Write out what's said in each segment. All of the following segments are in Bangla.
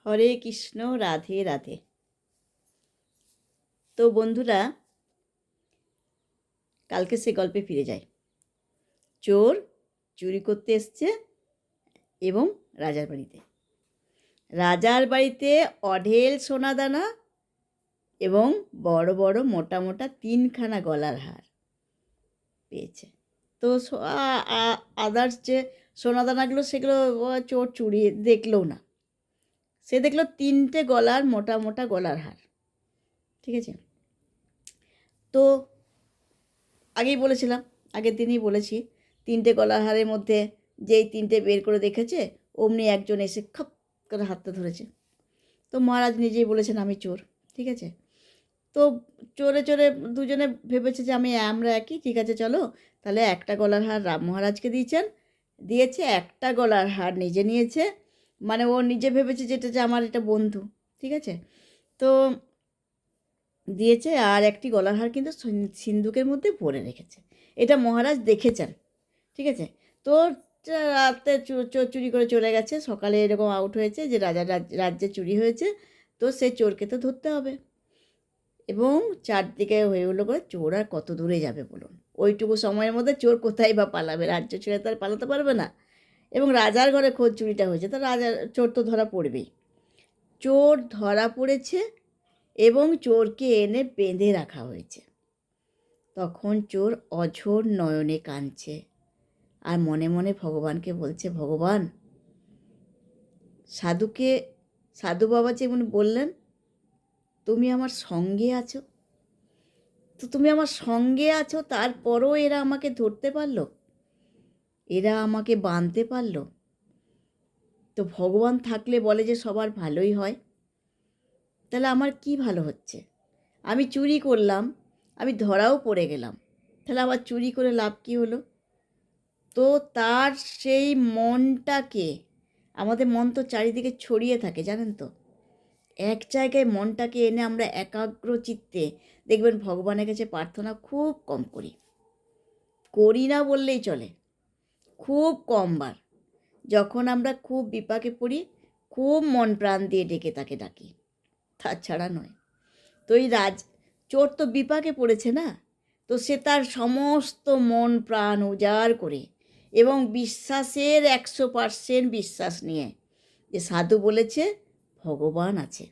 হরে কৃষ্ণ, রাধে রাধে। তো বন্ধুরা, কালকে সে গল্পে ফিরে যায়। চোর চুরি করতে এসছে এবং রাজার বাড়িতে অঢেল সোনাদানা এবং বড় বড় মোটা মোটা 3খানা গলার হার পেয়েছে। তো আদার্স যে সোনাদানাগুলো সেগুলো চোর চুরি দেখলো না। সে দেখলো 3টে গলার মোটা মোটা গলার হার। ঠিক আছে, তো আগেই বলেছিলাম, আগের দিনই বলেছি, 3টে গলার হারের মধ্যে যেই 3টে বের করে দেখেছে অমনি একজন এসে খপ করে হাতটা ধরেছে। তো মহারাজ নিজেই বলেছেন আমি চোর। ঠিক আছে, তো চোরে চোরে দুজনে ভেবেছে যে আমরা একই। ঠিক আছে, চলো তাহলে একটা গলার হার রাম মহারাজকে দিয়েছে, একটা গলার হার নিজে নিয়েছে। মানে ও নিজে ভেবেছে যেটা যে আমার এটা বন্ধু। ঠিক আছে, তো দিয়েছে, আর একটি গলার হার কিন্তু সিন্ধুকের মধ্যে ভরে রেখেছে। এটা মহারাজ দেখেছেন। ঠিক আছে, তো রাতে চোর চুরি করে চলে গেছে। সকালে এরকম আউট হয়েছে যে রাজার রাজ্যে চুরি হয়েছে, তো সে চোরকে তো ধরতে হবে। এবং চারদিকে হয়ে হলো করে চোর আর কত দূরে যাবে বলুন? ওইটুকু সময়ের মধ্যে চোর কোথায় বা পালাবে? রাজ্য ছেড়ে তার পালাতে পারবে না। এবং রাজার ঘরে খোঁজ চুরিটা হয়েছে, তো চোর তো ধরা পড়বেই। চোর ধরা পড়েছে এবং চোরকে এনে বেঁধে রাখা হয়েছে। তখন চোর অঝোর নয়নে কাঁদছে আর মনে মনে ভগবানকে বলছে, ভগবান, সাধু বাবা যেমন বললেন তুমি আমার সঙ্গে আছো, তো তুমি আমার সঙ্গে আছো, তারপরও এরা আমাকে ধরতে পারলো, এরা আমাকে বাঁধতে পারলো। তো ভগবান থাকলে বলে যে সবার ভালোই হয়, তাহলে আমার কি ভালো হচ্ছে? আমি চুরি করলাম, আমি ধরাও পড়ে গেলাম, তাহলে আবার চুরি করে লাভ কী হলো? তো তার সেই মনটাকে, আমাদের মন তো চারিদিকে ছড়িয়ে থাকে জানেন তো, এক জায়গায় মনটাকে এনে আমরা একাগ্র চিত্তে দেখবেন ভগবানের কাছে প্রার্থনা খুব কম করি না বললেই চলে, খুব কমবার। যখন আমরা খুব বিপাকে পড়ি, খুব মন প্রাণ দিয়ে ডেকে তাকে ডাকি, তাছাড়া নয়। তো এই চোর তো বিপাকে পড়েছে না, তো সে তার সমস্ত মন প্রাণ উজাড় করে এবং বিশ্বাসের 100% বিশ্বাস নিয়ে যে সাধু বলেছে ভগবান আছে,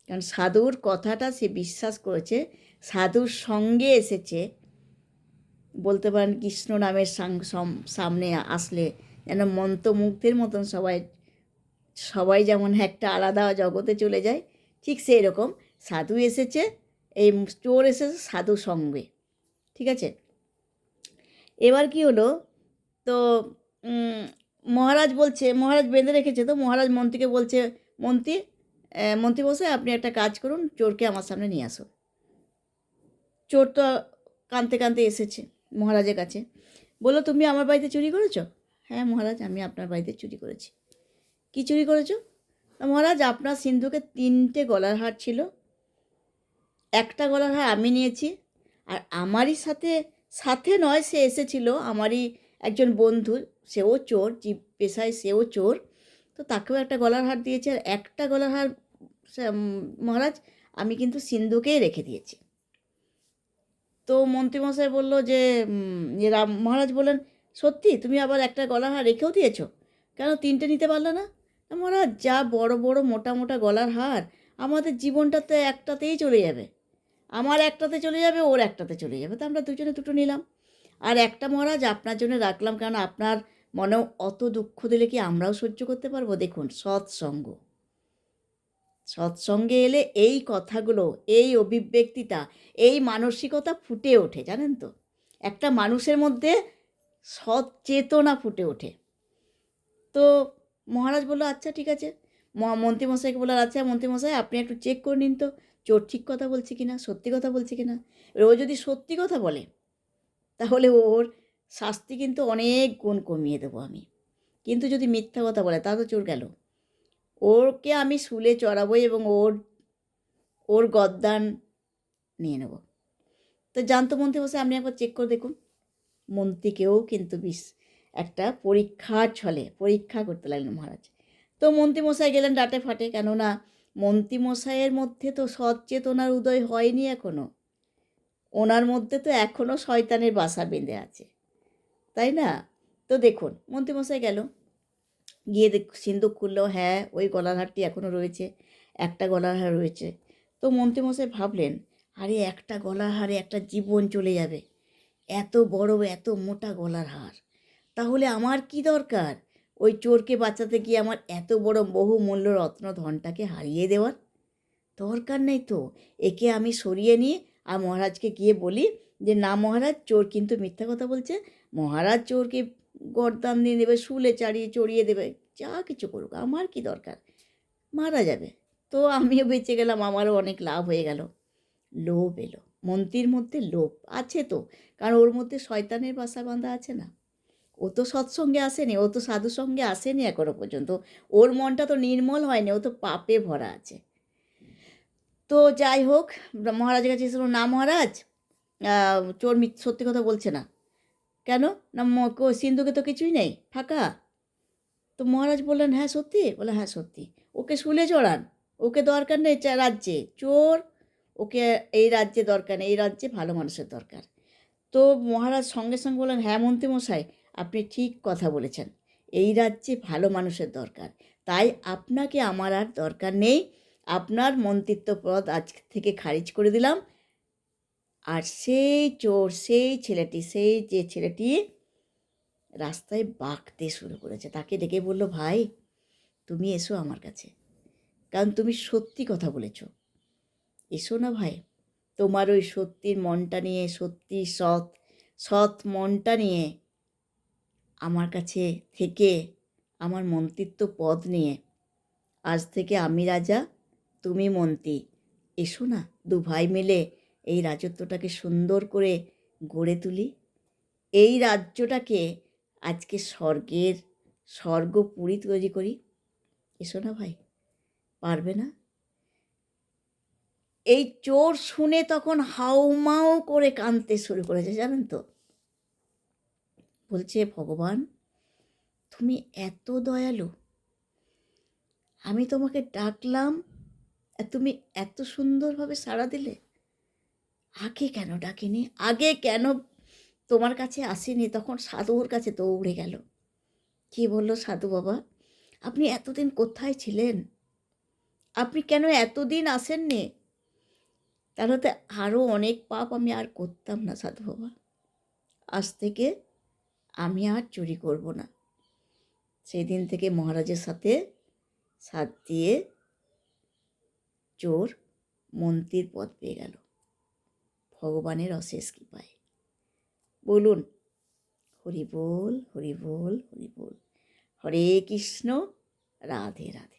কারণ সাধুর কথাটা সে বিশ্বাস করেছে, সাধুর সঙ্গে এসেছে। বলতে পারেন কৃষ্ণ নামের সামনে আসলে যেন মন্ত্রমুগ্ধের মতন সবাই যেমন একটা আলাদা জগতে চলে যায়, ঠিক সেই রকম সাধু এসেছে, এই চোর এসেছে সাধু সঙ্গে। ঠিক আছে, এবার কি হলো, তো মহারাজ বেঁধে রেখেছে, তো মহারাজ মন্ত্রীকে বলছে, মন্ত্রী বসে আপনি একটা কাজ করুন, চোরকে আমার সামনে নিয়ে আসুন। চোর তো কাঁদতে কাঁদতে এসেছে মহারাজের কাছে, বললো তুমি আমার বাড়িতে চুরি করেছো? হ্যাঁ মহারাজ, আমি আপনার বাড়িতে চুরি করেছি। কি চুরি করেছো? মহারাজ, আপনার সিন্ধুকে 3টে গলার হার ছিল, একটা গলার হার আমি নিয়েছি, আর আমারই সাথে সাথে নয়, সে এসেছিল আমারই একজন বন্ধু, সেও চোর, জীব পেশায় সেও চোর, তো তাকেও একটা গলার হার দিয়েছে। আর একটা গলার হার মহারাজ আমি কিন্তু সিন্ধুকেই রেখে দিয়েছি। তো মন্ত্রীমশাই বললো যে মহারাজ বললেন, সত্যি তুমি আবার একটা গলার হার রেখেও দিয়েছো? কেন 3টে নিতে পারলে না? মহারাজ, যা বড় বড় মোটা মোটা গলার হার, আমাদের জীবনটাতে একটাতেই চলে যাবে, আমার একটাতে চলে যাবে, ওর একটাতে চলে যাবে, তো আমরা দুজনে দুটো নিলাম। আর একটা মহারাজ আপনার জন্য রাখলাম, কারণ আপনার মনেও অত দুঃখ দিলে কি আমরাও সহ্য করতে পারবো? দেখুন, সৎসঙ্গে এলে এই কথাগুলো, এই অভিব্যক্তিটা, এই মানসিকতা ফুটে ওঠে জানেন তো, একটা মানুষের মধ্যে সৎ চেতনা ফুটে ওঠে। তো মহারাজ বললো আচ্ছা ঠিক আছে। মন্ত্রীমশাইকে বললো, আচ্ছা মন্ত্রীমশাই আপনি একটু চেক করে নিন তো চোর ঠিক কথা বলছে কিনা, সত্যি কথা বলছে কিনা। ও যদি সত্যি কথা বলে তাহলে ওর শাস্তি কিন্তু অনেক গুণ কমিয়ে দেবো আমি, কিন্তু যদি মিথ্যা কথা বলে তা তো চোর গেল, ওরকে আমি শুলে চড়াবো এবং ওর গদ্দান নিয়ে নেব। তো জানতো মন্ত্রীমশাই, আপনি একবার চেক করে দেখুন। মন্ত্রীকেও কিন্তু একটা পরীক্ষার ছলে পরীক্ষা করতে লাগলেন মহারাজ। তো তো মন্ত্রীমশাই গেলেন ডাটে ফাটে, কেননা মন্ত্রীমশাইয়ের মধ্যে তো সৎ চেতনার উদয় হয়নি এখনও, ওনার মধ্যে তো এখনও শয়তানের বাসা বেঁধে আছে, তাই না? তো দেখুন মন্ত্রীমশাই গেল, গিয়ে সিন্দুক খুললো, হ্যাঁ ওই গলার হারটি এখনও রয়েছে, একটা গলার হার রয়েছে। তো মন্ত্রীমশাই ভাবলেন, আরে একটা গলার হারে একটা জীবন চলে যাবে, এত বড় এত মোটা গলার হার, তাহলে আমার কি দরকার ওই চোরকে বাঁচাতে গিয়ে আমার এত বড় বহুমূল্য রত্ন ধনটাকে হারিয়ে দেওয়ার? দরকার নেই তো, একে আমি সরিয়ে নিয়ে আর মহারাজকে গিয়ে বলি যে না মহারাজ, চোর কিন্তু মিথ্যা কথা বলছে, মহারাজ চোরকে গরদান দিয়ে দেবে, শুলে চড়িয়ে দেবে, যা কিছু করুক, আমার কি দরকার, মারা যাবে, তো আমিও বেঁচে গেলাম, আমারও অনেক লাভ হয়ে গেল। লোভ এলো মন্ত্রীর মধ্যে, লোভ আছে তো, কারণ ওর মধ্যে শয়তানের বাসা বাঁধা আছে না, ও তো সৎসঙ্গে আসেনি, ও তো সাধু সঙ্গে আসেনি এখনো পর্যন্ত, ওর মনটা তো নির্মল হয়নি, ও তো পাপে ভরা আছে। তো যাই হোক, মহারাজের কাছে এসে বলল, না মহারাজ, চোর সত্যি কথা বলছে না। কেন না, সিন্ধুকে তো কিছুই নেই, ফাঁকা। তো মহারাজ বললেন, হ্যাঁ সত্যি? বলে হ্যাঁ সত্যি। ওকে শুলে চড়ান, ওকে দরকার নেই রাজ্যে, চোর, ওকে এই রাজ্যে দরকার নেই, এই রাজ্যে ভালো মানুষের দরকার। তো মহারাজ সঙ্গে সঙ্গে বললেন, হ্যাঁ মন্ত্রীমশাই, আপনি ঠিক কথা বলেছেন, এই রাজ্যে ভালো মানুষের দরকার, তাই আপনাকে আমার আর দরকার নেই, আপনার মন্ত্রিত্ব পদ আজ থেকে খারিজ করে দিলাম। আর সেই চোর, সেই ছেলেটি, সেই যে ছেলেটি রাস্তায় বাঁকতে শুরু করেছে, তাকে ডেকে বলল, ভাই তুমি এসো আমার কাছে, কারণ তুমি সত্যি কথা বলেছ, এসো না ভাই, তোমার ওই সত্যির মনটা নিয়ে, সত্যি সৎ সৎ মনটা নিয়ে আমার কাছে থেকে আমার মন্ত্রিত্ব পদ নিয়ে, আজ থেকে আমি রাজা, তুমি মন্ত্রী, এসো না, দু ভাই মিলে এই রাজত্বটাকে সুন্দর করে গড়ে তুলি, এই রাজ্যটাকে আজকে স্বর্গপুরী তৈরি করি, এসো না ভাই, পারবে না? এই চোর শুনে তখন হাউমাউ করে কাঁদতে শুরু করেছে, জানেন তো, বলছে, ভগবান তুমি এত দয়ালু, আমি তোমাকে ডাকলাম আর তুমি এত সুন্দরভাবে সাড়া দিলে, আগে কেন ডাকিনি, আগে কেন তোমার কাছে আসেনি? তখন সাধুর কাছে দৌড়ে গেল। কি বলল সাধু বাবা, আপনি এতদিন কোথায় ছিলেন, আপনি কেন এতদিন আসেননি? তাহলে তো আরও অনেক পাপ আমি আর করতাম না সাধু বাবা, আজ থেকে আমি আর চুরি করব না। সেই দিন থেকে মহারাজের সাথে সাথ দিয়ে চোর মন্ত্রীর পদ পেয়ে গেল, ভগবানের অশেষ কৃপায়। বলুন, হরি বল হরি বল হরি বল, হরে কৃষ্ণ, রাধে রাধে।